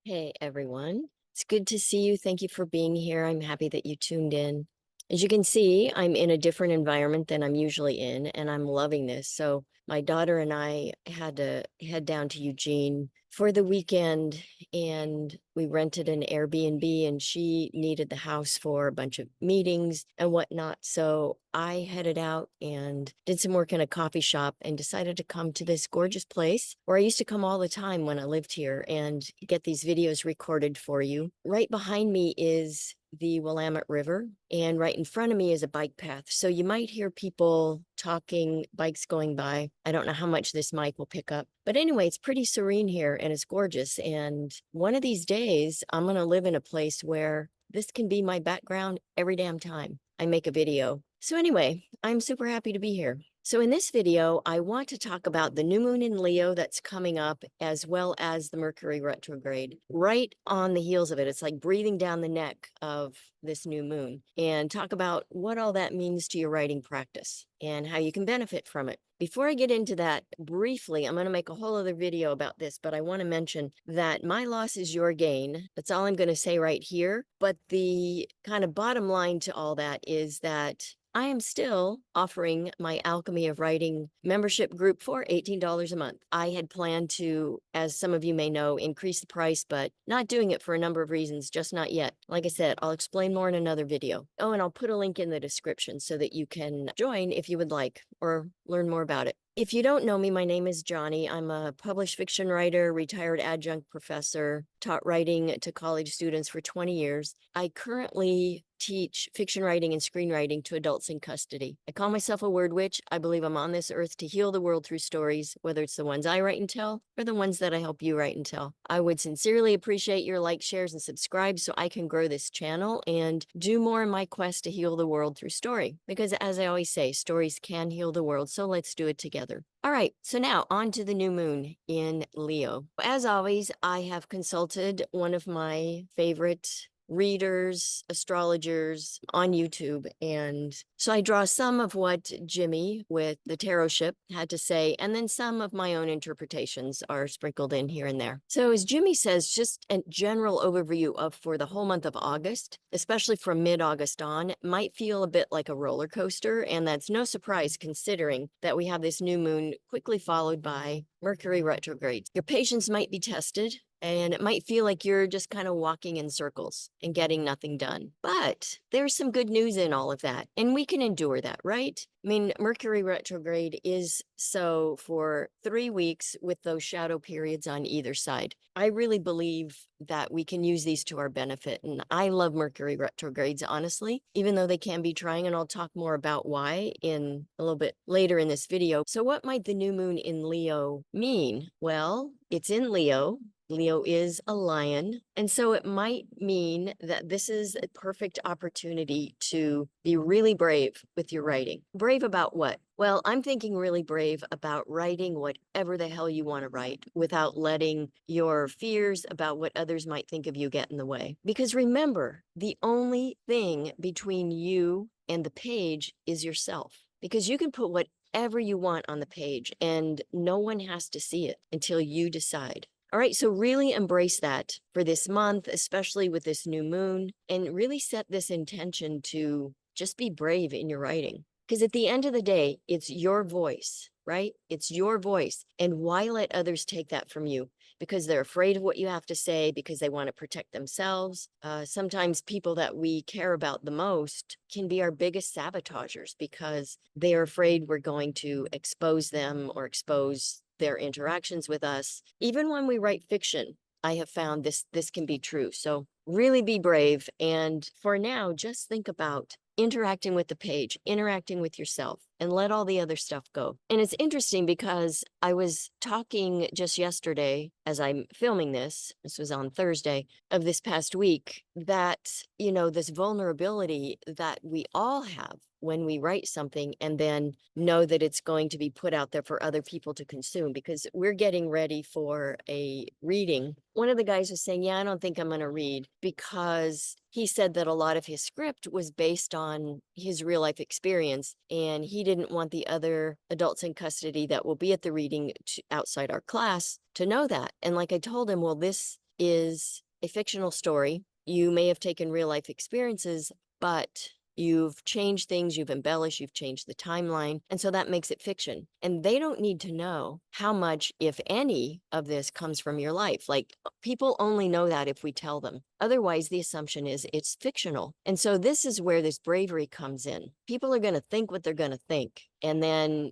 Hey everyone, it's good to see you. Thank you for being here. I'm happy that you tuned in. As you can see, I'm in a different environment than I'm usually in, and I'm loving this. So, my daughter and I had to head down to Eugene for the weekend, and we rented an Airbnb, and she needed the house for a bunch of meetings and whatnot. So, I headed out and did some work in a coffee shop and decided to come to this gorgeous place where I used to come all the time when I lived here and get these videos recorded for you. Right behind me is the Willamette River, and right in front of me is a bike path. So you might hear people talking, bikes going by. I don't know how much this mic will pick up. But anyway, it's pretty serene here and it's gorgeous. And one of these days, I'm going to live in a place where this can be my background every damn time I make a video. So anyway, I'm super happy to be here. So in this video, I want to talk about the new moon in Leo that's coming up, as well as the Mercury retrograde. Right on the heels of it, it's like breathing down the neck of this new moon, and talk about what all that means to your writing practice and how you can benefit from it. Before I get into that, briefly, I'm going to make a whole other video about this, but I want to mention that my loss is your gain. That's all I'm going to say right here. But the kind of bottom line to all that is that I am still offering my Alchemy of Writing membership group for $18 a month. I had planned to, as some of you may know, increase the price, but not doing it for a number of reasons, just not yet. Like I said, I'll explain more in another video. Oh, and I'll put a link in the description so that you can join if you would like or learn more about it. If you don't know me, my name is Johnny. I'm a published fiction writer, retired adjunct professor, taught writing to college students for 20 years. I currently teach fiction writing and screenwriting to adults in custody. I call myself a word witch. I believe I'm on this earth to heal the world through stories, whether it's the ones I write and tell or the ones that I help you write and tell. I would sincerely appreciate your likes, shares, and subscribe so I can grow this channel and do more in my quest to heal the world through story. Because as I always say, stories can heal the world, so let's do it together. All right, so now on to the new moon in Leo. As always, I have consulted one of my favorite readers, astrologers on YouTube. And so I draw some of what Jimmy with the tarot ship had to say, and then some of my own interpretations are sprinkled in here and there. So as Jimmy says, just a general overview of for the whole month of August, especially from mid-August on, might feel a bit like a roller coaster. And that's no surprise considering that we have this new moon quickly followed by Mercury retrograde. Your patience might be tested, and it might feel like you're just kind of walking in circles and getting nothing done. But there's some good news in all of that, and we can endure that, right? I mean, Mercury retrograde is so for 3 weeks with those shadow periods on either side. I really believe that we can use these to our benefit. And I love Mercury retrogrades, honestly, even though they can be trying. And I'll talk more about why in a little bit later in this video. So what might the new moon in Leo mean? Well, it's in Leo. Leo is a lion. And so it might mean that this is a perfect opportunity to be really brave with your writing. Brave about what? Well, I'm thinking really brave about writing whatever the hell you want to write without letting your fears about what others might think of you get in the way. Because remember, the only thing between you and the page is yourself. Because you can put whatever you want on the page and no one has to see it until you decide. All right, so really embrace that for this month, especially with this new moon, and really set this intention to just be brave in your writing. Because at the end of the day, it's your voice, right? It's your voice. And why let others take that from you? Because they're afraid of what you have to say, because they want to protect themselves. Sometimes people that we care about the most can be our biggest sabotagers because they are afraid we're going to expose them or expose their interactions with us. Even when we write fiction, I have found this can be true. So really be brave. And for now, just think about interacting with the page, interacting with yourself, and let all the other stuff go. And it's interesting because I was talking just yesterday as I'm filming this was on Thursday of this past week, that, this vulnerability that we all have when we write something and then know that it's going to be put out there for other people to consume, because we're getting ready for a reading. One of the guys was saying, yeah, I don't think I'm going to read, because he said that a lot of his script was based on his real life experience, and he didn't want the other adults in custody that will be at the reading outside our class to know that. And like I told him, well, this is a fictional story. You may have taken real life experiences, but you've changed things, you've embellished, you've changed the timeline. And so that makes it fiction. And they don't need to know how much, if any, of this comes from your life. Like, people only know that if we tell them. Otherwise, the assumption is it's fictional. And so this is where this bravery comes in. People are going to think what they're going to think. And then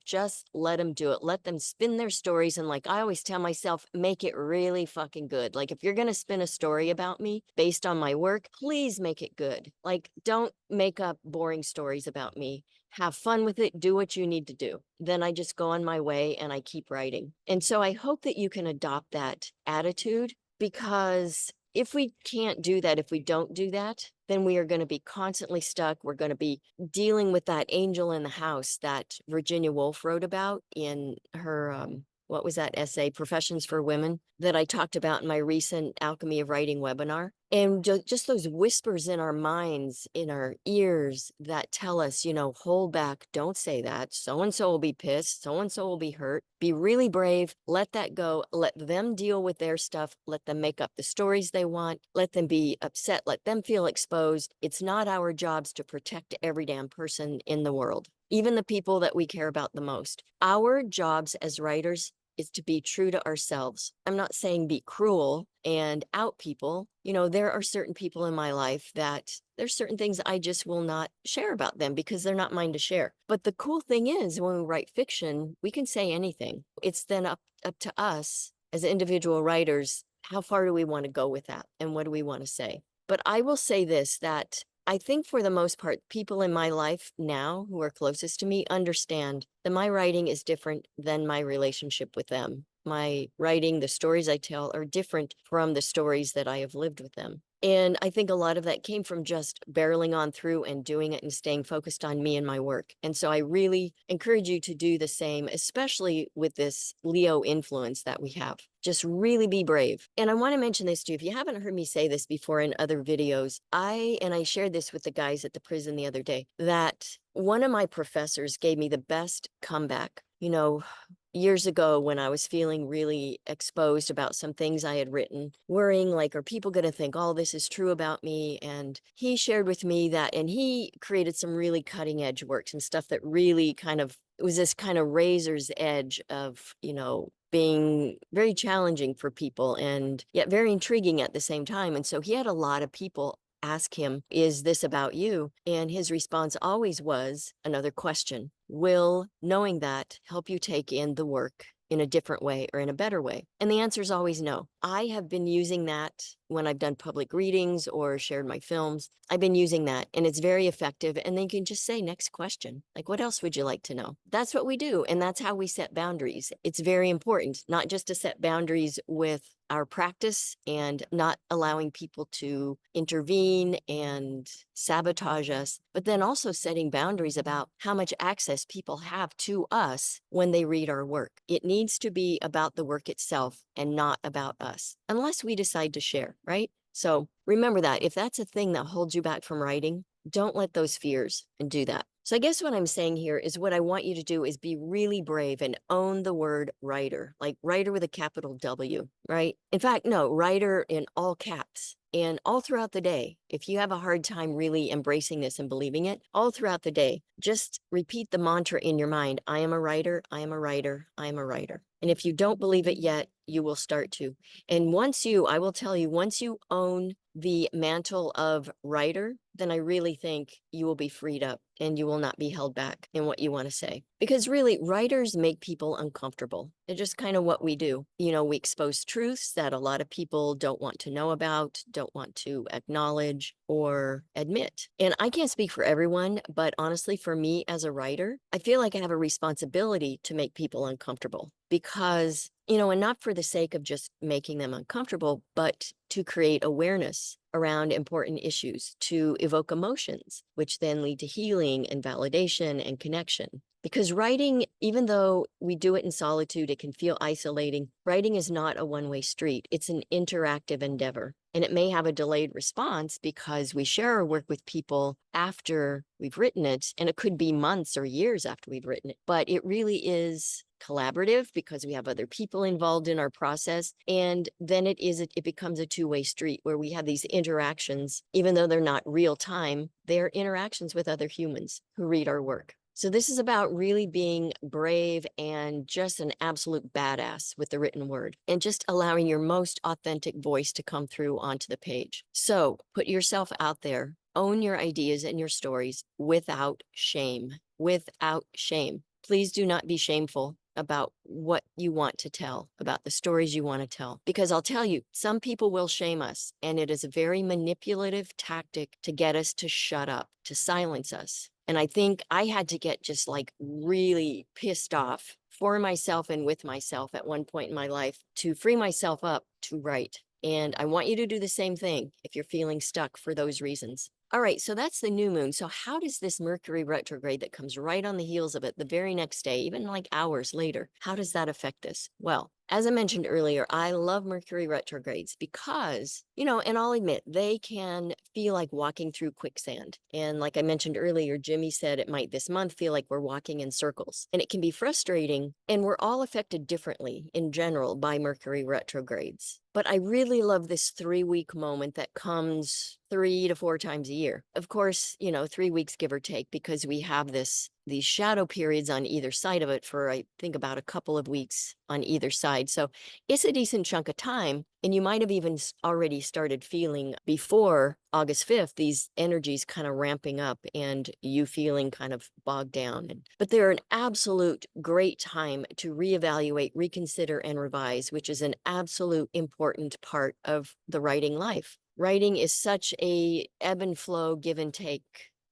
just let them do it. Let them spin their stories. And like I always tell myself, make it really fucking good. Like, if you're going to spin a story about me based on my work, please make it good. Like, don't make up boring stories about me. Have fun with it. Do what you need to do. Then I just go on my way and I keep writing. And so I hope that you can adopt that attitude, because if we can't do that, if we don't do that, then we are going to be constantly stuck. We're going to be dealing with that angel in the house that Virginia Woolf wrote about in her, what was that essay, Professions for Women, that I talked about in my recent Alchemy of Writing webinar. And just those whispers in our minds, in our ears, that tell us, hold back, don't say that. So-and-so will be pissed. So-and-so will be hurt. Be really brave. Let that go. Let them deal with their stuff. Let them make up the stories they want. Let them be upset. Let them feel exposed. It's not our jobs to protect every damn person in the world, even the people that we care about the most. Our jobs as writers is to be true to ourselves. I'm not saying be cruel and out people. There are certain people in my life that there's certain things I just will not share about them because they're not mine to share. But the cool thing is, when we write fiction, we can say anything. It's then up to us as individual writers. How far do we want to go with that? And what do we want to say? But I will say this, that I think for the most part, people in my life now who are closest to me understand that my writing is different than my relationship with them. My writing, the stories I tell, are different from the stories that I have lived with them. And I think a lot of that came from just barreling on through and doing it and staying focused on me and my work. And so I really encourage you to do the same, especially with this Leo influence that we have. Just really be brave. And I want to mention this too. If you haven't heard me say this before in other videos, I shared this with the guys at the prison the other day, that one of my professors gave me the best comeback. Years ago, when I was feeling really exposed about some things I had written, worrying like, are people going to think all this is true about me? And he shared with me that, and he created some really cutting edge works and stuff that really it was this kind of razor's edge of, being very challenging for people and yet very intriguing at the same time. And so he had a lot of people ask him, is this about you? And his response always was another question. Will knowing that help you take in the work in a different way or in a better way? And the answer is always no. I have been using that when I've done public readings or shared my films. I've been using that, and it's very effective. And then you can just say, next question. Like, what else would you like to know? That's what we do. And that's how we set boundaries. It's very important, not just to set boundaries with our practice and not allowing people to intervene and sabotage us, but then also setting boundaries about how much access people have to us when they read our work. It needs to be about the work itself and not about us, unless we decide to share, right? So remember that if that's a thing that holds you back from writing, don't let those fears and do that. So I guess what I'm saying here is what I want you to do is be really brave and own the word writer, like writer with a capital W, right? In fact, no, writer in all caps. And all throughout the day, if you have a hard time really embracing this and believing it, all throughout the day, just repeat the mantra in your mind. I am a writer, I am a writer, I am a writer. And if you don't believe it yet, you will start to. And I will tell you, once you own the mantle of writer, then I really think you will be freed up and you will not be held back in what you want to say. Because really, writers make people uncomfortable. It's just kind of what we do. We expose truths that a lot of people don't want to know about, don't want to acknowledge or admit. And I can't speak for everyone, but honestly, for me as a writer, I feel like I have a responsibility to make people uncomfortable because, and not for the sake of just making them uncomfortable, but to create awareness around important issues, to evoke emotions, which then lead to healing and validation and connection. Because writing, even though we do it in solitude, it can feel isolating. Writing is not a one-way street. It's an interactive endeavor. And it may have a delayed response because we share our work with people after we've written it, and it could be months or years after we've written it. But it really is collaborative because we have other people involved in our process. And then it becomes a two-way street where we have these interactions, even though they're not real time, they're interactions with other humans who read our work. So this is about really being brave and just an absolute badass with the written word and just allowing your most authentic voice to come through onto the page. So put yourself out there, own your ideas and your stories without shame, without shame. Please do not be shameful about what you want to tell, about the stories you want to tell. Because I'll tell you, some people will shame us, and it is a very manipulative tactic to get us to shut up, to silence us. And I think I had to get just like really pissed off for myself and with myself at one point in my life to free myself up to write. And I want you to do the same thing if you're feeling stuck for those reasons. All right, so that's the new moon. So how does this Mercury retrograde that comes right on the heels of it the very next day, even like hours later, how does that affect us? Well, as I mentioned earlier, I love Mercury retrogrades because, and I'll admit, they can feel like walking through quicksand. And like I mentioned earlier, Jimmy said it might this month feel like we're walking in circles. And it can be frustrating, and we're all affected differently in general by Mercury retrogrades. But I really love this 3-week moment that comes 3 to 4 times a year. Of course, 3 weeks give or take, because we have these shadow periods on either side of it for, I think, about a couple of weeks on either side. So it's a decent chunk of time. And you might have even already started feeling before August 5th, these energies kind of ramping up and you feeling kind of bogged down. But they're an absolute great time to reevaluate, reconsider, and revise, which is an absolute important part of the writing life. Writing is such a ebb and flow, give and take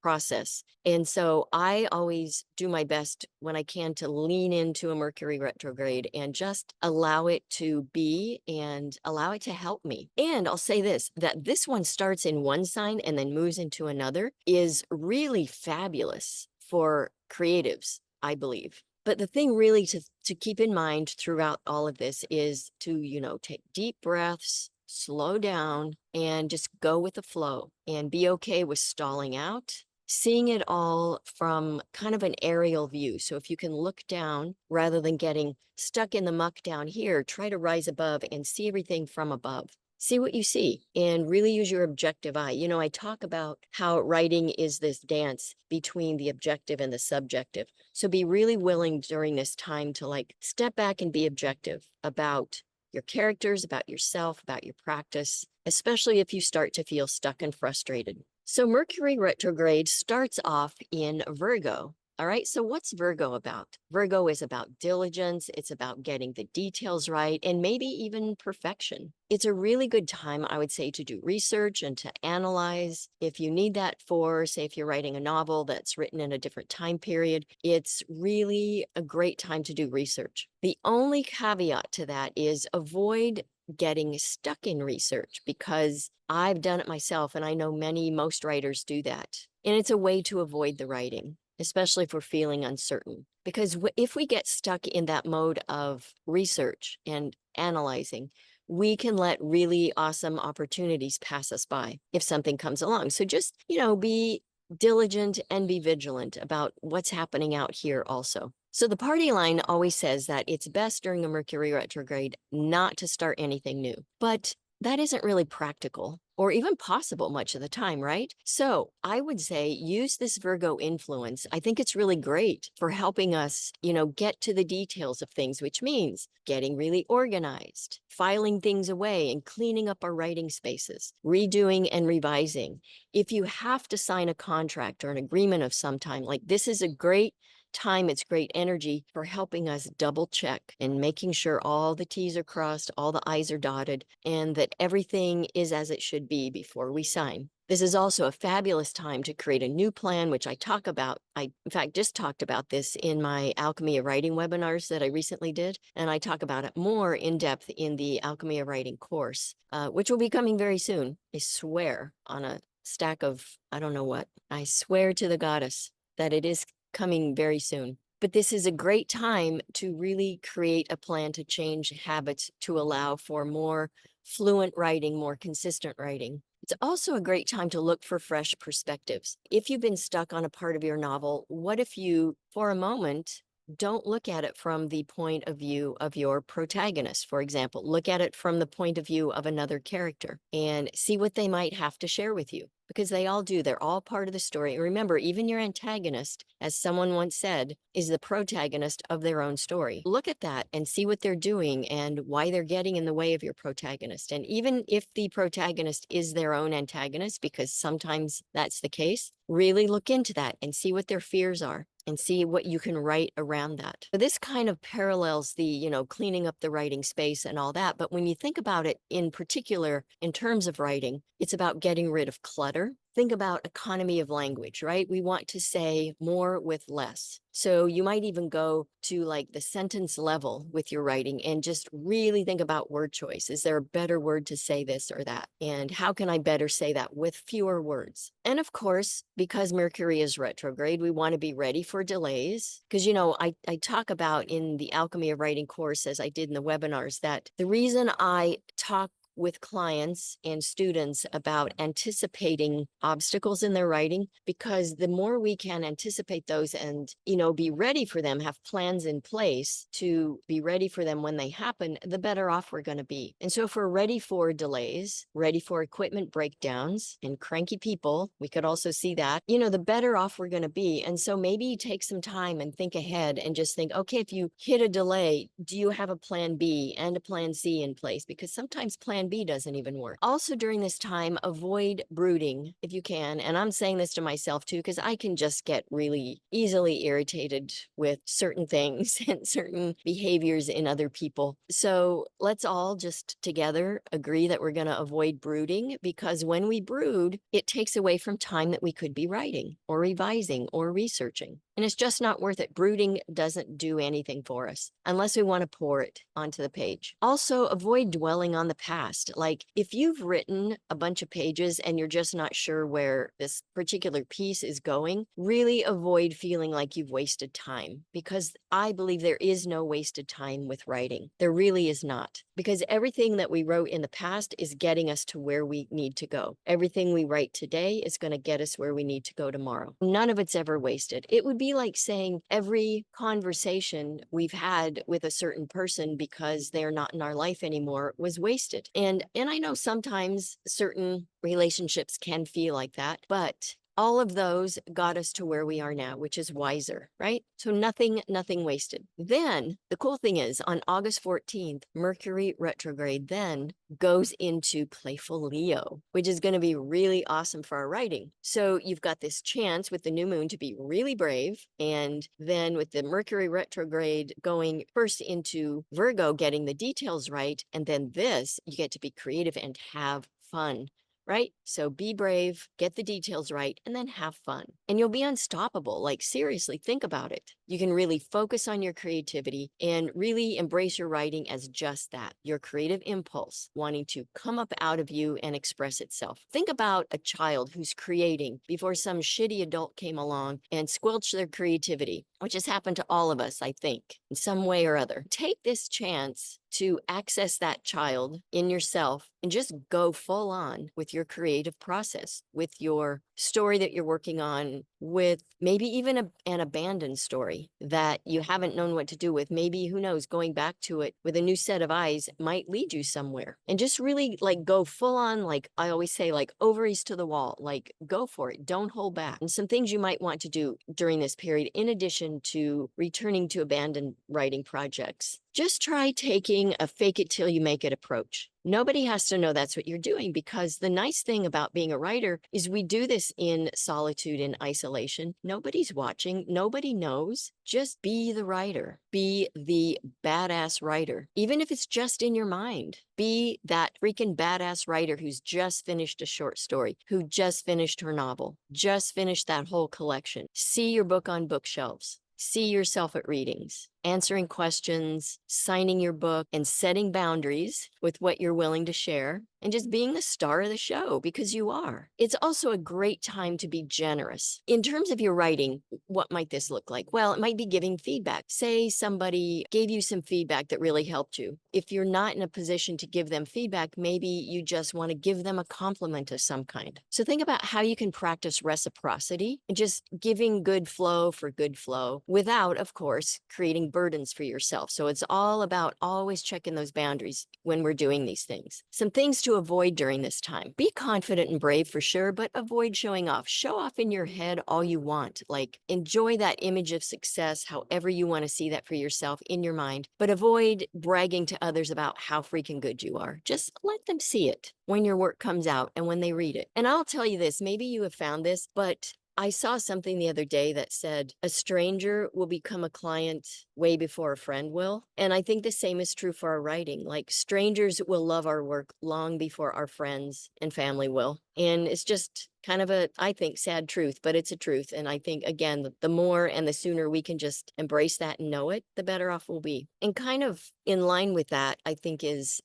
process. And so I always do my best when I can to lean into a Mercury retrograde and just allow it to be and allow it to help me. And I'll say this, that this one starts in one sign and then moves into another is really fabulous for creatives, I believe. But the thing really to keep in mind throughout all of this is to, take deep breaths, slow down, and just go with the flow and be okay with stalling out, seeing it all from kind of an aerial view. So if you can look down rather than getting stuck in the muck down here, try to rise above and see everything from above. See what you see and really use your objective eye. I talk about how writing is this dance between the objective and the subjective. So be really willing during this time to step back and be objective about your characters, about yourself, about your practice, especially if you start to feel stuck and frustrated. So Mercury retrograde starts off in Virgo. All right, so what's Virgo about? Virgo is about diligence. It's about getting the details right and maybe even perfection. It's a really good time, I would say, to do research and to analyze. If you need that for, say, if you're writing a novel that's written in a different time period, it's really a great time to do research. The only caveat to that is avoid getting stuck in research, because I've done it myself and I know most writers do that. And it's a way to avoid the writing, especially if we're feeling uncertain. Because if we get stuck in that mode of research and analyzing, we can let really awesome opportunities pass us by if something comes along. So just, be diligent and be vigilant about what's happening out here also. So the party line always says that it's best during a Mercury retrograde not to start anything new, but that isn't really practical or even possible much of the time, right? So I would say use this Virgo influence. I think it's really great for helping us, get to the details of things, which means getting really organized, filing things away and cleaning up our writing spaces, redoing and revising. If you have to sign a contract or an agreement of some time, this is a great time, it's great energy for helping us double check and making sure all the T's are crossed, all the I's are dotted, and that everything is as it should be before we sign. This is also a fabulous time to create a new plan, which I talk about. I, in fact, just talked about this in my Alchemy of Writing webinars that I recently did, and I talk about it more in depth in the Alchemy of Writing course, which will be coming very soon. I swear on a stack of, I don't know what, I swear to the goddess that it is coming very soon. But this is a great time to really create a plan to change habits to allow for more fluent writing, more consistent writing. It's also a great time to look for fresh perspectives. If you've been stuck on a part of your novel, what if you, for a moment, don't look at it from the point of view of your protagonist, for example. Look at it from the point of view of another character and see what they might have to share with you, because they all do. They're all part of the story. And remember, even your antagonist, as someone once said, is the protagonist of their own story. Look at that and see what they're doing and why they're getting in the way of your protagonist. And even if the protagonist is their own antagonist, because sometimes that's the case, really look into that and see what their fears are and see what you can write around that. So this kind of parallels the, cleaning up the writing space and all that. But when you think about it in particular, in terms of writing, it's about getting rid of clutter. Think about economy of language, right? We want to say more with less. So you might even go to like the sentence level with your writing and just really think about word choice. Is there a better word to say this or that? And how can I better say that with fewer words? And of course, because Mercury is retrograde, we want to be ready for delays. Because, I talk about in the Alchemy of Writing course, as I did in the webinars, that the reason I talk with clients and students about anticipating obstacles in their writing, because the more we can anticipate those and, be ready for them, have plans in place to be ready for them when they happen, the better off we're going to be. And so if we're ready for delays, ready for equipment breakdowns and cranky people, we could also see that, the better off we're going to be. And so maybe take some time and think ahead and just think, okay, if you hit a delay, do you have a plan B and a plan C in place? Because sometimes plan B doesn't even work. Also, during this time, avoid brooding if you can. And I'm saying this to myself too, because I can just get really easily irritated with certain things and certain behaviors in other people. So let's all just together agree that we're going to avoid brooding, because when we brood, it takes away from time that we could be writing or revising or researching. And it's just not worth it. Brooding doesn't do anything for us unless we want to pour it onto the page. Also, avoid dwelling on the past. Like if you've written a bunch of pages and you're just not sure where this particular piece is going, really avoid feeling like you've wasted time, because I believe there is no wasted time with writing. There really is not, because everything that we wrote in the past is getting us to where we need to go. Everything we write today is going to get us where we need to go tomorrow. None of it's ever wasted. It would be like saying every conversation we've had with a certain person because they're not in our life anymore was wasted. And I know sometimes certain relationships can feel like that, but all of those got us to where we are now, which is wiser, right? So nothing wasted. Then the cool thing is on August 14th, Mercury retrograde then goes into playful Leo, which is going to be really awesome for our writing. So you've got this chance with the new moon to be really brave. And then with the Mercury retrograde going first into Virgo, getting the details right. And then this, you get to be creative and have fun. Right? So be brave, get the details right, and then have fun. And you'll be unstoppable. Like seriously, think about it. You can really focus on your creativity and really embrace your writing as just that, your creative impulse, wanting to come up out of you and express itself. Think about a child who's creating before some shitty adult came along and squelched their creativity, which has happened to all of us, I think, in some way or other. Take this chance to access that child in yourself and just go full on with your creative process, with your story that you're working on, with maybe even an abandoned story that you haven't known what to do with. Maybe, who knows, going back to it with a new set of eyes might lead you somewhere. And just really like go full on, like I always say, like ovaries to the wall, like go for it. Don't hold back. And some things you might want to do during this period, in addition to returning to abandoned writing projects, just try taking a fake it till you make it approach. Nobody has to know that's what you're doing, because the nice thing about being a writer is we do this in solitude, in isolation. Nobody's watching. Nobody knows. Just be the writer. Be the badass writer. Even if it's just in your mind, be that freaking badass writer who's just finished a short story, who just finished her novel, just finished that whole collection. See your book on bookshelves. See yourself at readings answering questions, signing your book, and setting boundaries with what you're willing to share, and just being the star of the show because you are. It's also a great time to be generous. In terms of your writing, what might this look like? Well, it might be giving feedback. Say somebody gave you some feedback that really helped you. If you're not in a position to give them feedback, maybe you just want to give them a compliment of some kind. So think about how you can practice reciprocity and just giving good flow for good flow without, of course, creating burdens for yourself. So it's all about always checking those boundaries when we're doing these things. Some things to avoid during this time. Be confident and brave for sure, but avoid showing off. Show off in your head all you want. Like, enjoy that image of success, however you want to see that for yourself in your mind, but avoid bragging to others about how freaking good you are. Just let them see it when your work comes out and when they read it. And I'll tell you this, maybe you have found this, but I saw something the other day that said a stranger will become a client way before a friend will. And I think the same is true for our writing. Like, strangers will love our work long before our friends and family will. And it's just kind of a, I think, sad truth, but it's a truth. And I think, again, the more and the sooner we can just embrace that and know it, the better off we'll be. And kind of in line with that, I think is,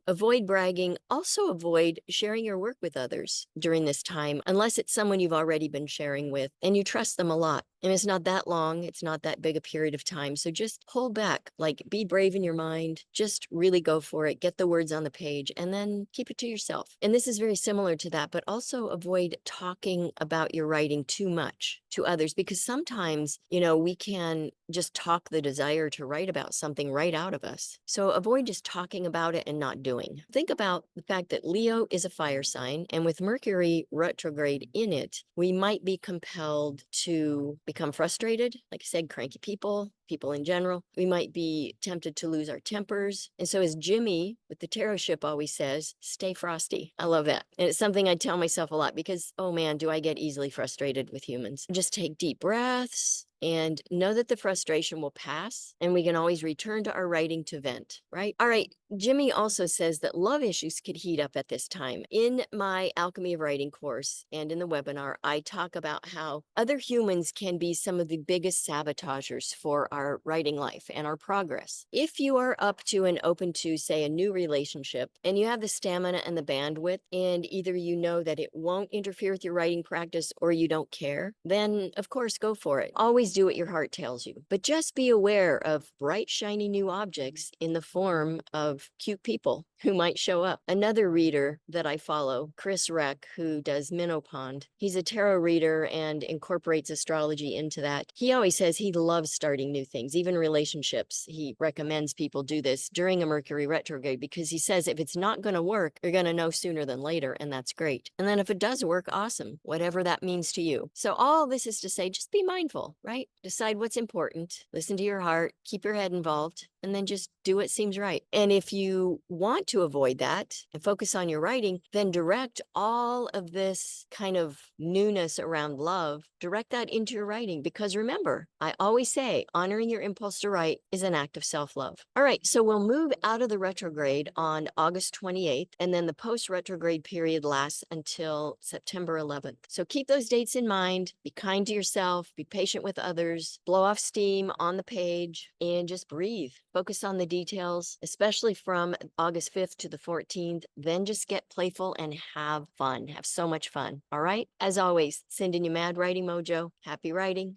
avoid bragging. Also avoid sharing your work with others during this time, unless it's someone you've already been sharing with and you trust them a lot. And it's not that long. It's not that big a period of time. So just hold back, like, be brave in your mind, just really go for it, get the words on the page, and then keep it to yourself. And this is very similar to that, but also avoid talking about your writing too much to others, because sometimes, we can just talk the desire to write about something right out of us. So avoid just talking about it and not doing. Think about the fact that Leo is a fire sign, and with Mercury retrograde in it, we might be compelled to become frustrated. Like I said, cranky people in general. We might be tempted to lose our tempers. And so, as Jimmy with the tarot ship always says, stay frosty. I love that. And it's something I tell myself a lot because, oh man, do I get easily frustrated with humans. Just take deep breaths and know that the frustration will pass, and we can always return to our writing to vent, right? All right. Jimmy also says that love issues could heat up at this time. In my Alchemy of Writing course and in the webinar, I talk about how other humans can be some of the biggest sabotagers for our writing life and our progress. If you are up to and open to, say, a new relationship, and you have the stamina and the bandwidth, and either you know that it won't interfere with your writing practice or you don't care, then of course go for it. Always do what your heart tells you, but just be aware of bright, shiny new objects in the form of cute people who might show up. Another reader that I follow, Chris Reck, who does Minnow Pond, he's a tarot reader and incorporates astrology into that. He always says he loves starting new things, even relationships. He recommends people do this during a Mercury retrograde because he says if it's not going to work, you're going to know sooner than later, and that's great. And then if it does work, awesome, whatever that means to you. So all this is to say, just be mindful, right? Decide what's important, listen to your heart, keep your head involved, and then just do what seems right. And if you want to avoid that and focus on your writing, then direct all of this kind of newness around love, direct that into your writing. Because remember, I always say honoring your impulse to write is an act of self-love. All right, so we'll move out of the retrograde on August 28th, and then the post-retrograde period lasts until September 11th. So keep those dates in mind, be kind to yourself, be patient with others, blow off steam on the page, and just breathe. Focus on the details, especially from August 5th to the 14th. Then just get playful and have fun. Have so much fun. All right? As always, sending you mad writing mojo. Happy writing.